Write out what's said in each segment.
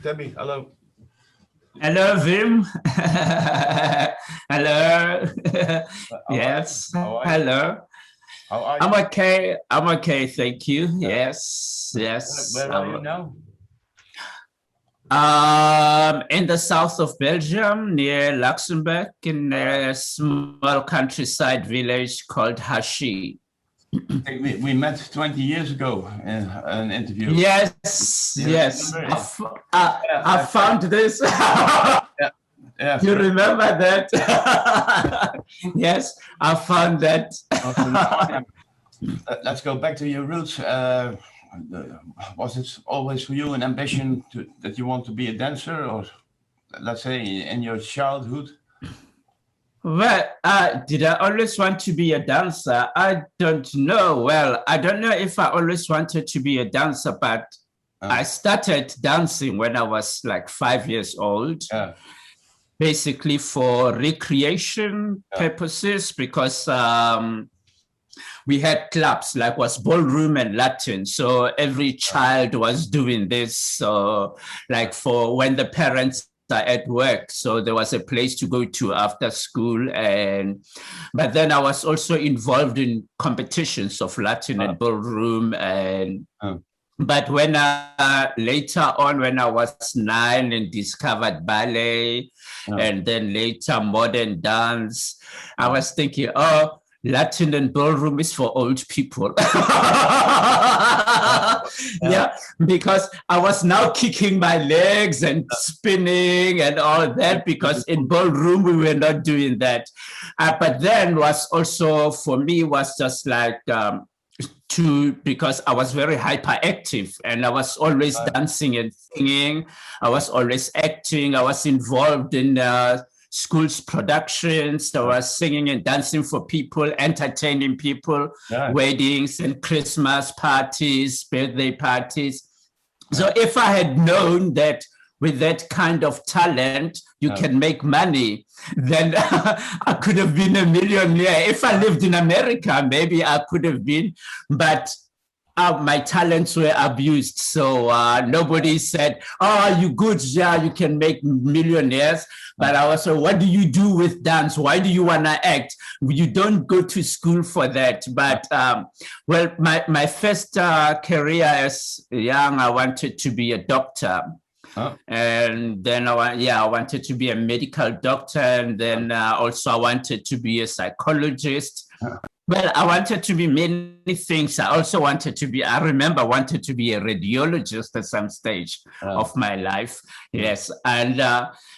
Tebby, hello. Hello, Vim. Hello. How are you? Yes. How are you? Hello. How are I'm you? okay. I'm okay. Thank you. Uh, Yes. Yes. where are you now? In the south of Belgium, near Luxembourg, in Uh, a small countryside village called Hashi. we met 20 years ago in an interview. Yes. Do you Yes. remember it? I found this. Yeah, yeah. You remember that? Yes, I found that. So now let's go back to your roots. Was it always for you an ambition that you want to be a dancer, or let's say in your childhood? Well, did I always want to be a dancer? I don't know. Well, I don't know if I always wanted to be a dancer, but I started dancing when I was like 5 years old. Yeah. Basically for recreation purposes, because we had clubs like was ballroom and Latin. So every child was doing this. So like for when the parents are at work, so there was a place to go to after school. But then I was also involved in competitions of Latin and ballroom. But when later on, when I was 9 and discovered ballet and then later modern dance, I was thinking, oh, Latin and ballroom is for old people. Yeah, because I was now kicking my legs and spinning and all that, because in ballroom we were not doing that. But then was also for me was just like, because I was very hyperactive and I was always dancing and singing. I was always acting. I was involved in school's productions. I was singing and dancing for people, entertaining people, weddings and Christmas parties, birthday parties. So if I had known that with that kind of talent, you can make money, then I could have been a millionaire. If I lived in America, maybe I could have been, but my talents were abused. So nobody said, oh, you good, yeah, you can make millionaires. But I was like, what do you do with dance? Why do you want to act? You don't go to school for that. But well, my first career as young, I wanted to be a doctor. And then I wanted to be a medical doctor, and then also I wanted to be a psychologist. Well, I wanted to be many things. I also wanted to be, I remember wanted to be a radiologist at some stage of my life. Yes. And,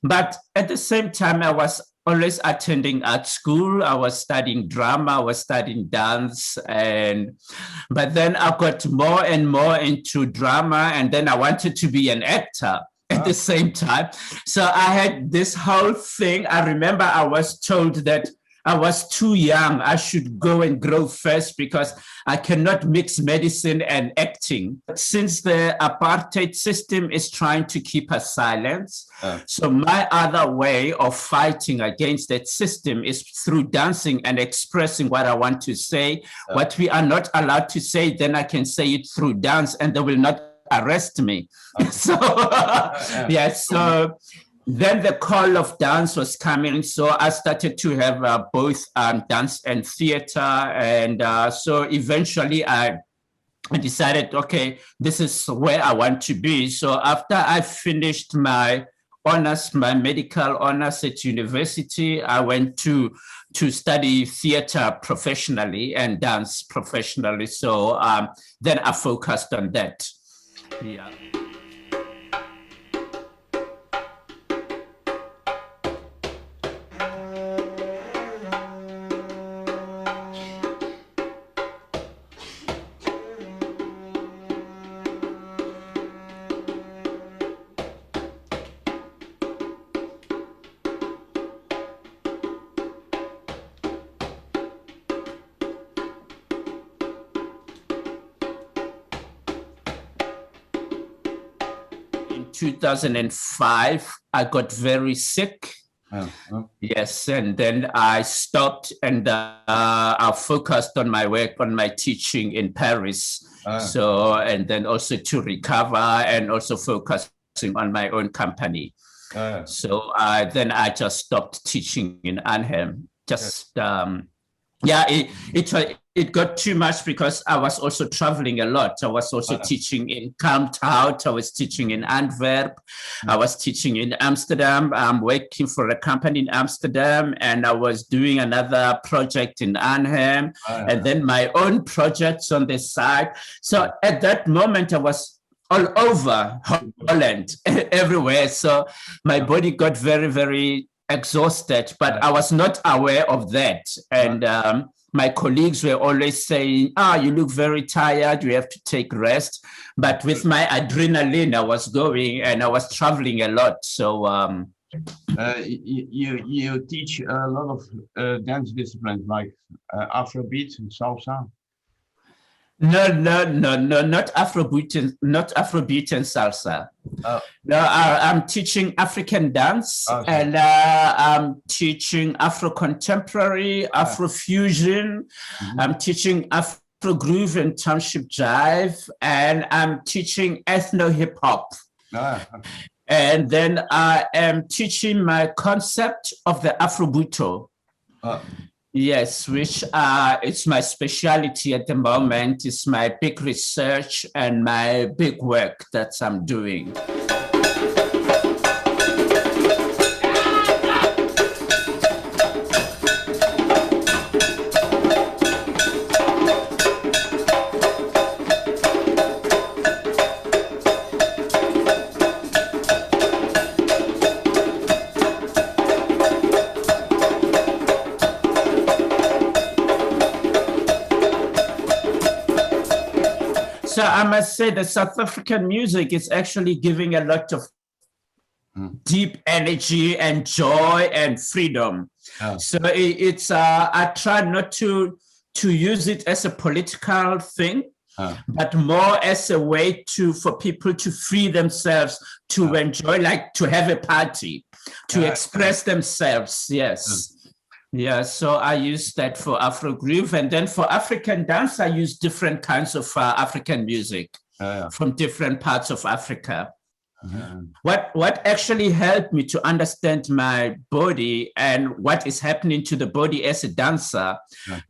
but at the same time, I was always attending art school. I was studying drama, I was studying dance. But then I got more and more into drama, and then I wanted to be an actor at the same time. So I had this whole thing. I remember I was told that I was too young. I should go and grow first because I cannot mix medicine and acting. Since the apartheid system is trying to keep us silent, so my other way of fighting against that system is through dancing and expressing what I want to say. What we are not allowed to say, then I can say it through dance and they will not arrest me. So, so then the call of dance was coming. So I started to have both dance and theater. And so eventually I decided, okay, this is where I want to be. So after I finished my honors, my medical honors at university, I went to study theater professionally and dance professionally. So then I focused on that. Yeah. In 2005, I got very sick. Yes, and then I stopped and I focused on my work, on my teaching in Paris. So, and then also to recover and also focus on my own company. So then I just stopped teaching in Arnhem. It got too much because I was also traveling a lot. I was also teaching in Kalmthout. I was teaching in Antwerp. I was teaching in Amsterdam. I'm working for a company in Amsterdam, and I was doing another project in Arnhem, and then my own projects on the side. So at that moment, I was all over Holland, everywhere. So my body got very, very exhausted, but I was not aware of that. And my colleagues were always saying, you look very tired, you have to take rest. But with my adrenaline, I was going and I was traveling a lot. So you teach a lot of dance disciplines like Afrobeat and salsa. No, not Afrobeat and salsa. No, I'm teaching African dance, and I'm teaching Afro contemporary, Afro fusion. I'm teaching Afro groove and township jive, and I'm teaching ethno hip hop. And then I am teaching my concept of the Afrobuto. Yes, which it's my specialty at the moment. It's my big research and my big work that I'm doing. So I must say that South African music is actually giving a lot of deep energy and joy and freedom. So it's I try not to use it as a political thing, but more as a way for people to free themselves, to enjoy, like to have a party, to express themselves. Yes. Yeah, so I use that for Afro groove, and then for African dance, I use different kinds of African music from different parts of Africa. What actually helped me to understand my body and what is happening to the body as a dancer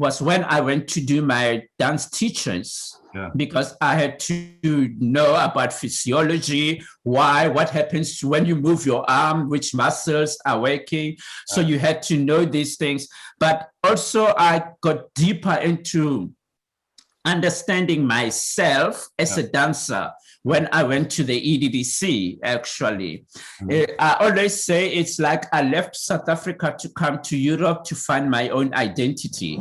was when I went to do my dance teachings. Because I had to know about physiology, what happens when you move your arm, which muscles are working. So you had to know these things. But also I got deeper into understanding myself as a dancer when I went to the EDDC, actually. I always say it's like I left South Africa to come to Europe to find my own identity.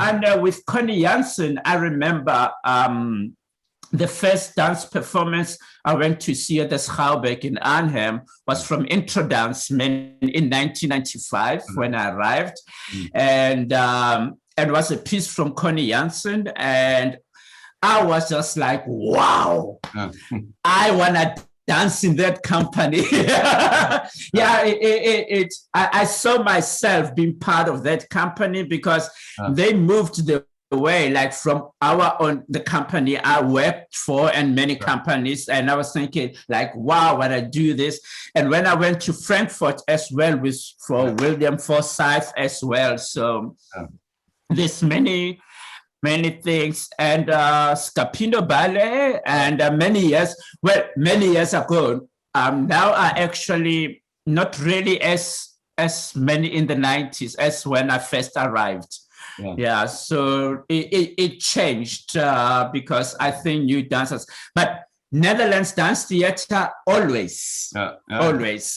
And with Connie Janssen, I remember the first dance performance I went to see at the Schouwburg in Arnhem was from Intro Dance in 1995 when I arrived. And it was a piece from Connie Janssen, and I was just like, wow, I want to dance in that company. I saw myself being part of that company because they moved the way, like from the company I worked for and many companies. And I was thinking like, wow, when I do this. And when I went to Frankfurt as well for William Forsyth as well. So there's many things, and Scapino Ballet, and many years ago. Now I actually not really as many in the 90s as when I first arrived. So it changed because I think new dancers, but Netherlands Dance Theatre always,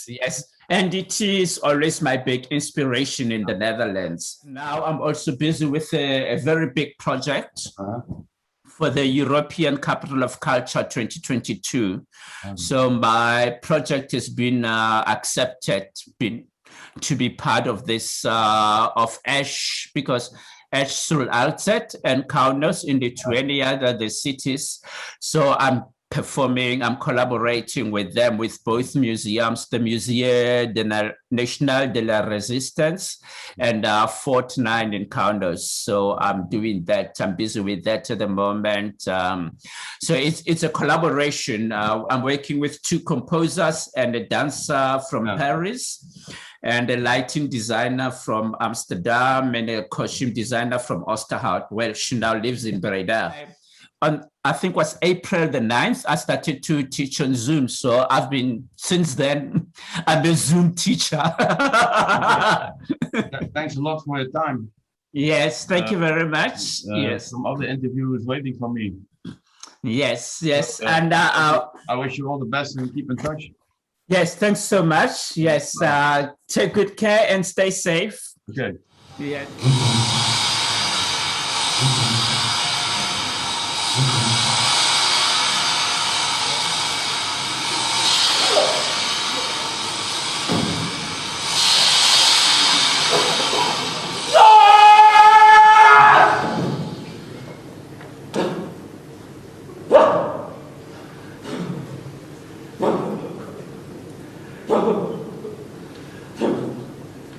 yes. And it is always my big inspiration in the Netherlands. Now I'm also busy with a very big project for the European Capital of Culture 2022. So my project has been accepted to be part of this of ASH, because ASH Sul Alzet and Kaunas in the 20 other cities. So I'm performing. I'm collaborating with them, with both museums, the Musée National de la Résistance and Fort 9 Encounters. So I'm doing that. I'm busy with that at the moment. So it's a collaboration. I'm working with 2 composers and a dancer from Paris, and a lighting designer from Amsterdam, and a costume designer from Oosterhout, where she now lives in Breda. On, I think it was April the 9th, I started to teach on Zoom. So I've been, since then, I'm a Zoom teacher. Thanks a lot for your time. Yes, thank you very much. Yes. Some other interview is waiting for me. Yes, yes. And I wish you all the best and keep in touch. Yes, thanks so much. Yes, take good care and stay safe. Okay. Yeah.